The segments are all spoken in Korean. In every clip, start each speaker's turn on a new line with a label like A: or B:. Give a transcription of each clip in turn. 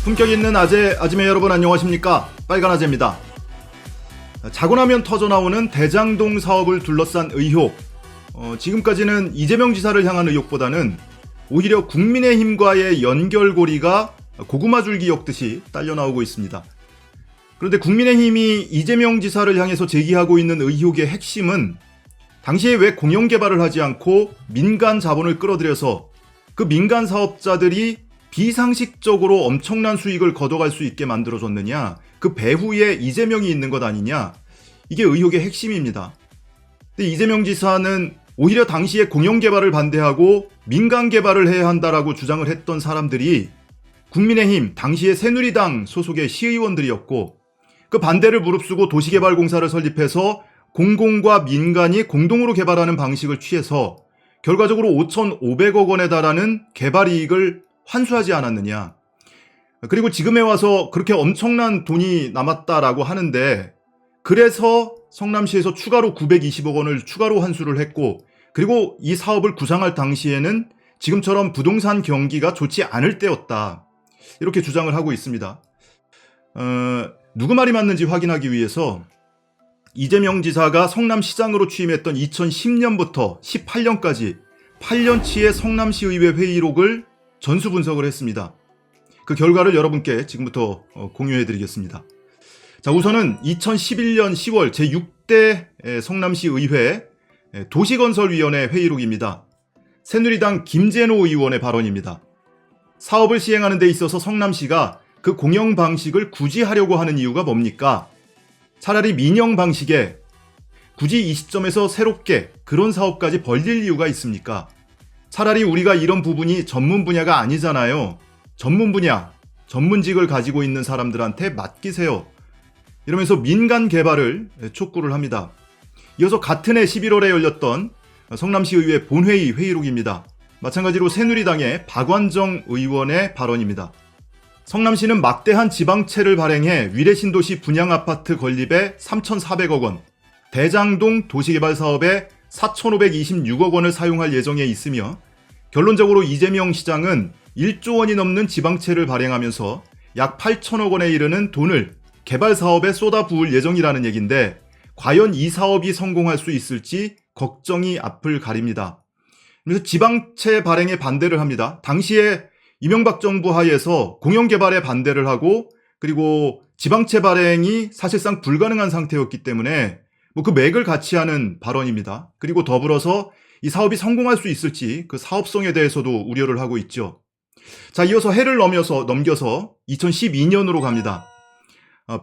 A: 품격 있는 아재매 여러분 안녕하십니까? 빨간 아재입니다. 자고 나면 터져나오는 대장동 사업을 둘러싼 의혹. 지금까지는 이재명 지사를 향한 의혹보다는 오히려 국민의힘과의 연결고리가 고구마 줄기 엮듯이 딸려나오고 있습니다. 그런데 국민의힘이 이재명 지사를 향해서 제기하고 있는 의혹의 핵심은 당시에 왜 공영개발을 하지 않고 민간 자본을 끌어들여서 그 민간 사업자들이 비상식적으로 엄청난 수익을 거둬갈 수 있게 만들어줬느냐, 그 배후에 이재명이 있는 것 아니냐, 이게 의혹의 핵심입니다. 근데 이재명 지사는 오히려 당시에 공영개발을 반대하고 민간개발을 해야 한다라고 주장을 했던 사람들이 국민의힘, 당시의 새누리당 소속의 시의원들이었고, 그 반대를 무릅쓰고 도시개발공사를 설립해서 공공과 민간이 공동으로 개발하는 방식을 취해서 결과적으로 5,500억 원에 달하는 개발이익을 환수하지 않았느냐. 그리고 지금에 와서 그렇게 엄청난 돈이 남았다라고 하는데, 그래서 성남시에서 추가로 920억 원을 추가로 환수를 했고, 그리고 이 사업을 구상할 당시에는 지금처럼 부동산 경기가 좋지 않을 때였다, 이렇게 주장을 하고 있습니다. 누구 말이 맞는지 확인하기 위해서 이재명 지사가 성남시장으로 취임했던 2010년부터 18년까지 8년치의 성남시의회 회의록을 전수 분석을 했습니다. 그 결과를 여러분께 지금부터 공유해드리겠습니다. 자, 우선은 2011년 10월 제6대 성남시의회 도시건설위원회 회의록입니다. 새누리당 김재노 의원의 발언입니다. 사업을 시행하는 데 있어서 성남시가 그 공영 방식을 굳이 하려고 하는 이유가 뭡니까? 차라리 민영 방식에 굳이 이 시점에서 새롭게 그런 사업까지 벌릴 이유가 있습니까? 차라리 우리가 이런 부분이 전문 분야가 아니잖아요. 전문 분야, 전문직을 가지고 있는 사람들한테 맡기세요. 이러면서 민간 개발을 촉구를 합니다. 이어서 같은 해 11월에 열렸던 성남시의회 본회의 회의록입니다. 마찬가지로 새누리당의 박완정 의원의 발언입니다. 성남시는 막대한 지방채를 발행해 위례신도시 분양아파트 건립에 3,400억 원, 대장동 도시개발 사업에 4,526억 원을 사용할 예정에 있으며, 결론적으로 이재명 시장은 1조 원이 넘는 지방채를 발행하면서 약 8천억 원에 이르는 돈을 개발 사업에 쏟아부을 예정이라는 얘기인데, 과연 이 사업이 성공할 수 있을지 걱정이 앞을 가립니다. 그래서 지방채 발행에 반대를 합니다. 당시에 이명박 정부 하에서 공영개발에 반대를 하고, 그리고 지방채 발행이 사실상 불가능한 상태였기 때문에 그 맥을 같이 하는 발언입니다. 그리고 더불어서 이 사업이 성공할 수 있을지 그 사업성에 대해서도 우려를 하고 있죠. 자, 이어서 해를 넘겨서 2012년으로 갑니다.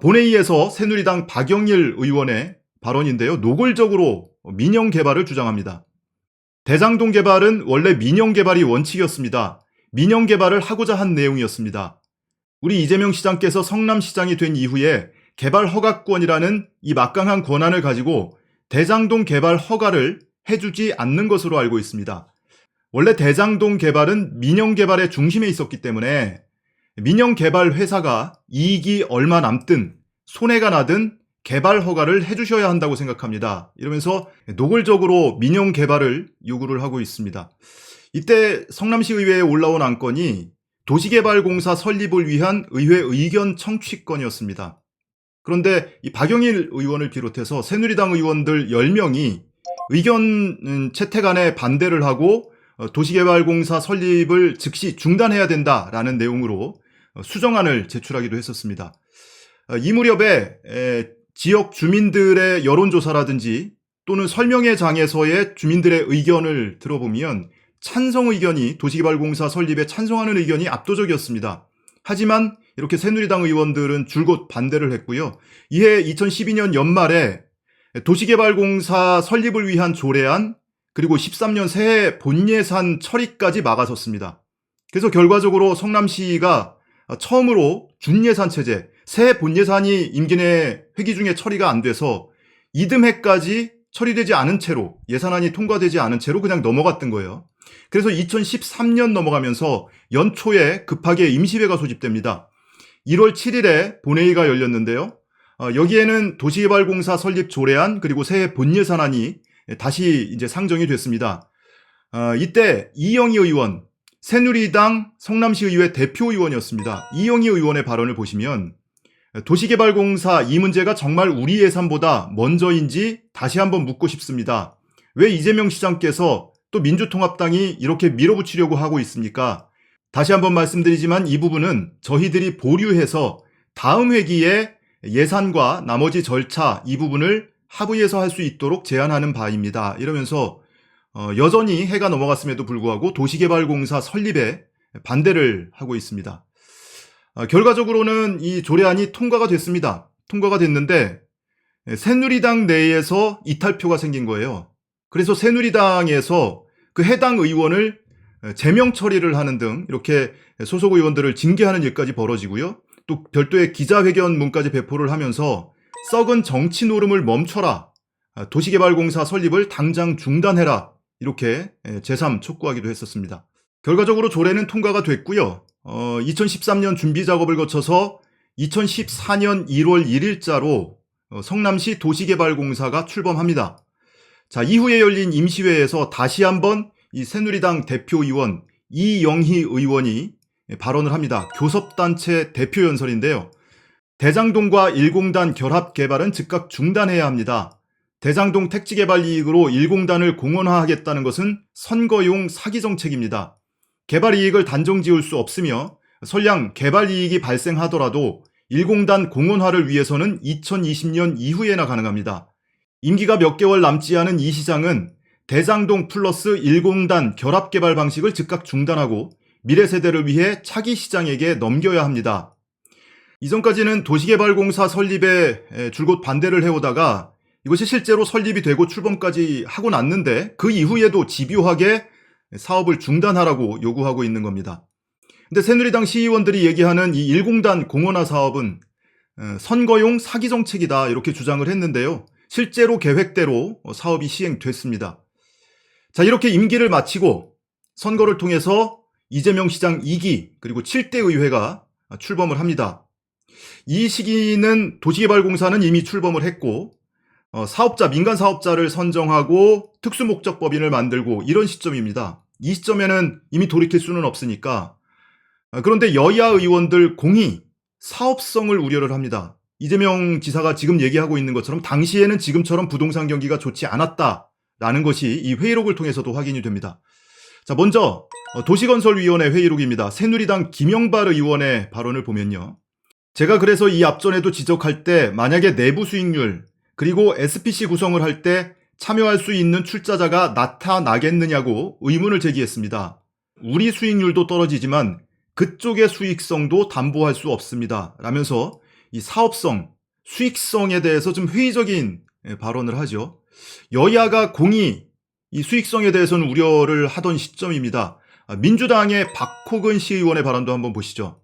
A: 본회의에서 새누리당 박영일 의원의 발언인데요. 노골적으로 민영 개발을 주장합니다. 대장동 개발은 원래 민영 개발이 원칙이었습니다. 민영 개발을 하고자 한 내용이었습니다. 우리 이재명 시장께서 성남시장이 된 이후에 개발 허가권이라는 이 막강한 권한을 가지고 대장동 개발 허가를 해주지 않는 것으로 알고 있습니다. 원래 대장동 개발은 민영 개발의 중심에 있었기 때문에 민영 개발 회사가 이익이 얼마 남든 손해가 나든 개발 허가를 해주셔야 한다고 생각합니다. 이러면서 노골적으로 민영 개발을 요구를 하고 있습니다. 이때 성남시 의회에 올라온 안건이 도시개발공사 설립을 위한 의회 의견 청취권이었습니다. 그런데 이 박영일 의원을 비롯해서 새누리당 의원들 10명이 의견 채택안에 반대를 하고 도시개발공사 설립을 즉시 중단해야 된다라는 내용으로 수정안을 제출하기도 했었습니다. 이 무렵에 지역 주민들의 여론조사라든지 또는 설명회 장에서의 주민들의 의견을 들어보면 찬성 의견이, 도시개발공사 설립에 찬성하는 의견이 압도적이었습니다. 하지만 이렇게 새누리당 의원들은 줄곧 반대를 했고요. 이해 2012년 연말에 도시개발공사 설립을 위한 조례안, 그리고 13년 새해 본예산 처리까지 막아섰습니다. 그래서 결과적으로 성남시가 처음으로 준예산 체제, 새해 본예산이 임기 내 회기 중에 처리가 안 돼서 이듬해까지 처리되지 않은 채로, 예산안이 통과되지 않은 채로 그냥 넘어갔던 거예요. 그래서 2013년 넘어가면서 연초에 급하게 임시회가 소집됩니다. 1월 7일에 본회의가 열렸는데요. 여기에는 도시개발공사 설립 조례안, 그리고 새해 본예산안이 다시 이제 상정이 됐습니다. 이때 이영희 의원, 새누리당 성남시의회 대표의원이었습니다. 이영희 의원의 발언을 보시면 도시개발공사 이 문제가 정말 우리 예산보다 먼저인지 다시 한번 묻고 싶습니다. 왜 이재명 시장께서 또 민주통합당이 이렇게 밀어붙이려고 하고 있습니까? 다시 한번 말씀드리지만 이 부분은 저희들이 보류해서 다음 회기에 예산과 나머지 절차 이 부분을 합의해서 할 수 있도록 제안하는 바입니다. 이러면서 여전히 해가 넘어갔음에도 불구하고 도시개발공사 설립에 반대를 하고 있습니다. 결과적으로는 이 조례안이 통과가 됐습니다. 통과가 됐는데 새누리당 내에서 이탈표가 생긴 거예요. 그래서 새누리당에서 그 해당 의원을 제명 처리를 하는 등 이렇게 소속 의원들을 징계하는 일까지 벌어지고요. 또 별도의 기자회견문까지 배포를 하면서 썩은 정치 노름을 멈춰라. 도시개발공사 설립을 당장 중단해라. 이렇게 제3 촉구하기도 했었습니다. 결과적으로 조례는 통과가 됐고요. 2013년 준비 작업을 거쳐서 2014년 1월 1일자로 성남시 도시개발공사가 출범합니다. 자, 이후에 열린 임시회에서 다시 한번 이 새누리당 대표의원 이영희 의원이 발언을 합니다. 교섭단체 대표연설인데요. 대장동과 일공단 결합 개발은 즉각 중단해야 합니다. 대장동 택지개발 이익으로 일공단을 공원화하겠다는 것은 선거용 사기 정책입니다. 개발 이익을 단정 지을 수 없으며 설령 개발 이익이 발생하더라도 일공단 공원화를 위해서는 2020년 이후에나 가능합니다. 임기가 몇 개월 남지 않은 이 시장은 대장동 플러스 일공단 결합 개발 방식을 즉각 중단하고 미래 세대를 위해 차기 시장에게 넘겨야 합니다. 이전까지는 도시개발공사 설립에 줄곧 반대를 해오다가 이것이 실제로 설립이 되고 출범까지 하고 났는데 그 이후에도 집요하게 사업을 중단하라고 요구하고 있는 겁니다. 근데 새누리당 시의원들이 얘기하는 이 일공단 공원화 사업은 선거용 사기 정책이다 이렇게 주장을 했는데요. 실제로 계획대로 사업이 시행됐습니다. 자, 이렇게 임기를 마치고 선거를 통해서 이재명 시장 2기 그리고 7대 의회가 출범을 합니다. 이 시기는 도시개발공사는 이미 출범을 했고 사업자, 민간 사업자를 선정하고 특수목적법인을 만들고 이런 시점입니다. 이 시점에는 이미 돌이킬 수는 없으니까. 그런데 여야 의원들 공히 사업성을 우려를 합니다. 이재명 지사가 지금 얘기하고 있는 것처럼 당시에는 지금처럼 부동산 경기가 좋지 않았다라는 것이 이 회의록을 통해서도 확인이 됩니다. 자, 먼저 도시건설위원회 회의록입니다. 새누리당 김영발 의원의 발언을 보면요. 제가 그래서 이 앞전에도 지적할 때 만약에 내부 수익률 그리고 SPC 구성을 할 때 참여할 수 있는 출자자가 나타나겠느냐고 의문을 제기했습니다. 우리 수익률도 떨어지지만 그쪽의 수익성도 담보할 수 없습니다. 라면서 이 사업성, 수익성에 대해서 좀 회의적인 발언을 하죠. 여야가 공히 이 수익성에 대해서는 우려를 하던 시점입니다. 민주당의 박호근 시의원의 발언도 한번 보시죠.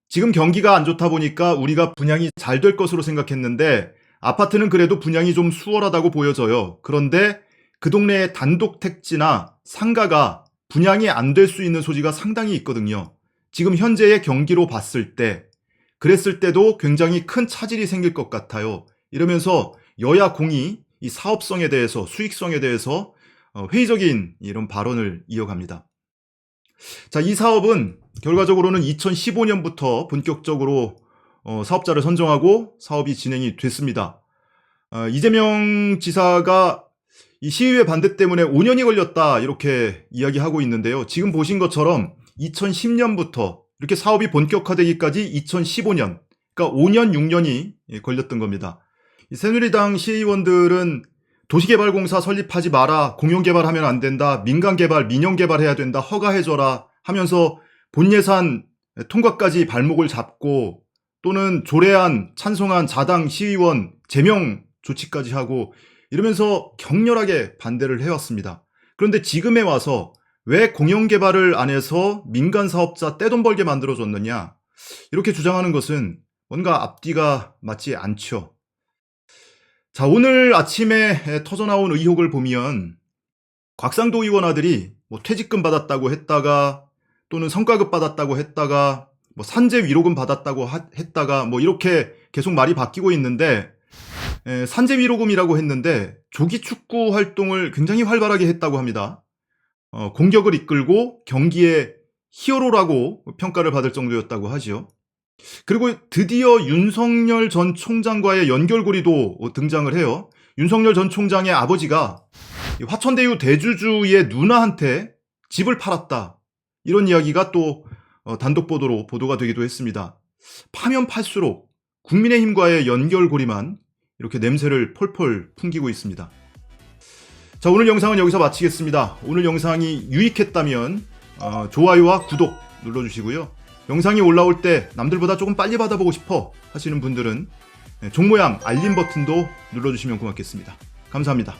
A: 지금 경기가 안 좋다 보니까 우리가 분양이 잘 될 것으로 생각했는데 아파트는 그래도 분양이 좀 수월하다고 보여져요. 그런데 그 동네의 단독 택지나 상가가 분양이 안 될 수 있는 소지가 상당히 있거든요. 지금 현재의 경기로 봤을 때 그랬을 때도 굉장히 큰 차질이 생길 것 같아요. 이러면서 여야 공이 이 사업성에 대해서 수익성에 대해서 회의적인 이런 발언을 이어갑니다. 자, 이 사업은 결과적으로는 2015년부터 본격적으로 사업자를 선정하고 사업이 진행이 됐습니다. 이재명 지사가 이 시의회 반대 때문에 5년이 걸렸다 이렇게 이야기하고 있는데요. 지금 보신 것처럼 2010년부터 이렇게 사업이 본격화되기까지 2015년, 그러니까 5년, 6년이 걸렸던 겁니다. 이 새누리당 시의원들은 도시개발공사 설립하지 마라, 공용개발하면 안 된다, 민간개발, 민영개발해야 된다, 허가해줘라 하면서 본예산 통과까지 발목을 잡고 또는 조례안, 찬성안, 자당 시의원 제명 조치까지 하고 이러면서 격렬하게 반대를 해왔습니다. 그런데 지금에 와서 왜 공영개발을 안 해서 민간 사업자 떼돈 벌게 만들어줬느냐 이렇게 주장하는 것은 뭔가 앞뒤가 맞지 않죠. 자, 오늘 아침에 터져나온 의혹을 보면 곽상도 의원 아들이 뭐 퇴직금 받았다고 했다가 또는 성과급 받았다고 했다가 뭐 산재 위로금 받았다고 했다가 뭐 이렇게 계속 말이 바뀌고 있는데 산재 위로금이라고 했는데 조기 축구 활동을 굉장히 활발하게 했다고 합니다. 공격을 이끌고 경기에 히어로라고 평가를 받을 정도였다고 하지요. 그리고 드디어 윤석열 전 총장과의 연결고리도 등장을 해요. 윤석열 전 총장의 아버지가 화천대유 대주주의 누나한테 집을 팔았다. 이런 이야기가 또 단독 보도로 보도가 되기도 했습니다. 파면 팔수록 국민의힘과의 연결고리만 이렇게 냄새를 폴폴 풍기고 있습니다. 자, 오늘 영상은 여기서 마치겠습니다. 오늘 영상이 유익했다면 좋아요와 구독 눌러주시고요. 영상이 올라올 때 남들보다 조금 빨리 받아보고 싶어 하시는 분들은 종 모양 알림 버튼도 눌러주시면 고맙겠습니다. 감사합니다.